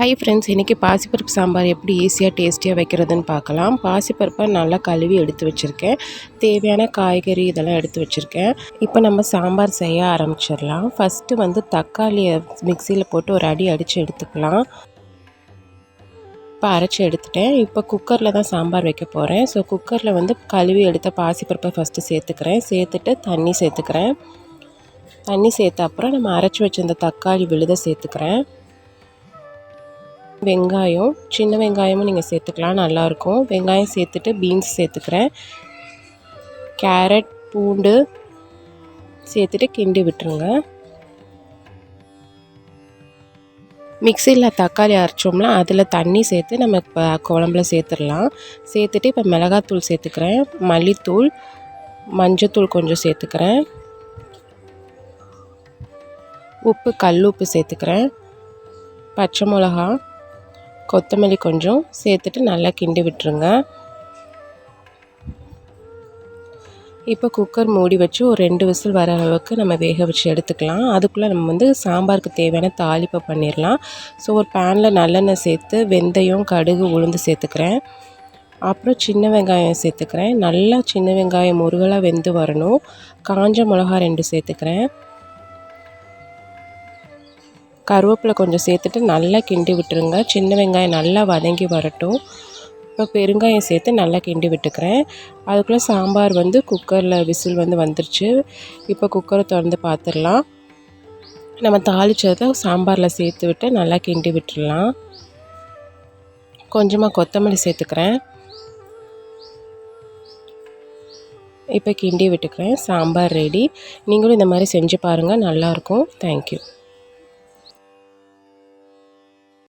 Hi friends, இன்றைக்கி பாசிப்பருப்பு சாம்பார் எப்படி ஈஸியாக டேஸ்டியாக வைக்கிறதுன்னு பார்க்கலாம். பாசிப்பருப்பை நல்லா கழுவி எடுத்து வச்சுருக்கேன். தேவையான காய்கறி இதெல்லாம் எடுத்து வச்சுருக்கேன். இப்போ நம்ம சாம்பார் செய்ய ஆரம்பிச்சிடலாம். ஃபஸ்ட்டு வந்து தக்காளியை மிக்சியில் போட்டு ஒரு அடி அடித்து எடுத்துக்கலாம். இப்போ அரைச்சி எடுத்துட்டேன். இப்போ குக்கரில் தான் சாம்பார் வைக்க போகிறேன். ஸோ குக்கரில் வந்து கழுவி எடுத்த பாசிப்பருப்பை ஃபஸ்ட்டு சேர்த்துக்கிறேன். சேர்த்துட்டு தண்ணி சேர்த்துக்கிறேன். தண்ணி சேர்த்த அப்புறம் நம்ம அரைச்சி வச்சிருந்த தக்காளி விழுதை சேர்த்துக்கிறேன். வெங்காயம், சின்ன வெங்காயமும் நீங்கள் சேர்த்துக்கலாம், நல்லாயிருக்கும். வெங்காயம் சேர்த்துட்டு பீன்ஸ் சேர்த்துக்கிறேன். கேரட், பூண்டு சேர்த்துட்டு கிண்டி விட்டுருங்க. மிக்சியில் தக்காளி அரைச்சோம்னா அதில் தண்ணி சேர்த்து நம்ம இப்போ குழம்புல சேர்த்துடலாம். சேர்த்துட்டு இப்போ மிளகாத்தூள் சேர்த்துக்கிறேன், மல்லித்தூள், மஞ்சத்தூள் கொஞ்சம் சேர்த்துக்கிறேன், உப்பு, கல் உப்பு சேர்த்துக்கிறேன், பச்சை மிளகா, கொத்தமல்லி கொஞ்சம் சேர்த்துட்டு நல்லா கிண்டி விட்டுருங்க. இப்போ குக்கர் மூடி வச்சு ஒரு 2 விசில் வர அளவுக்கு நம்ம வேக வச்சு எடுத்துக்கலாம். அதுக்குள்ளே நம்ம வந்து சாம்பாருக்கு தேவையான தாளிப்பை பண்ணிடலாம். ஸோ ஒரு பேனில் நல்லெண்ணெய் சேர்த்து வெந்தயம், கடுகு, உளுந்து சேர்த்துக்கிறேன். அப்புறம் சின்ன வெங்காயம் சேர்த்துக்கிறேன். நல்லா சின்ன வெங்காயம் முருகலாக வெந்து வரணும். காஞ்ச மிளகா 2 சேர்த்துக்கிறேன். கருவேப்பிலை கொஞ்சம் சேர்த்துட்டு நல்லா கிண்டி விட்டுருங்க. சின்ன வெங்காயம் நல்லா வதங்கி வரட்டும். இப்போ பெருங்காயம் சேர்த்து நல்லா கிண்டி விட்டுக்கிறேன். அதுக்குள்ளே சாம்பார் வந்து குக்கரில் விசில் வந்து வந்துருச்சு. இப்போ குக்கரை திறந்து பார்த்துடலாம். நம்ம தாளித்ததை சாம்பாரில் சேர்த்து விட்டு நல்லா கிண்டி விட்டுடலாம். கொஞ்சமாக கொத்தமல்லி சேர்த்துக்கிறேன். இப்போ கிண்டி விட்டுக்கிறேன். சாம்பார் ரெடி. நீங்களும் இந்த மாதிரி செஞ்சு பாருங்கள், நல்லாயிருக்கும். தேங்க்யூ.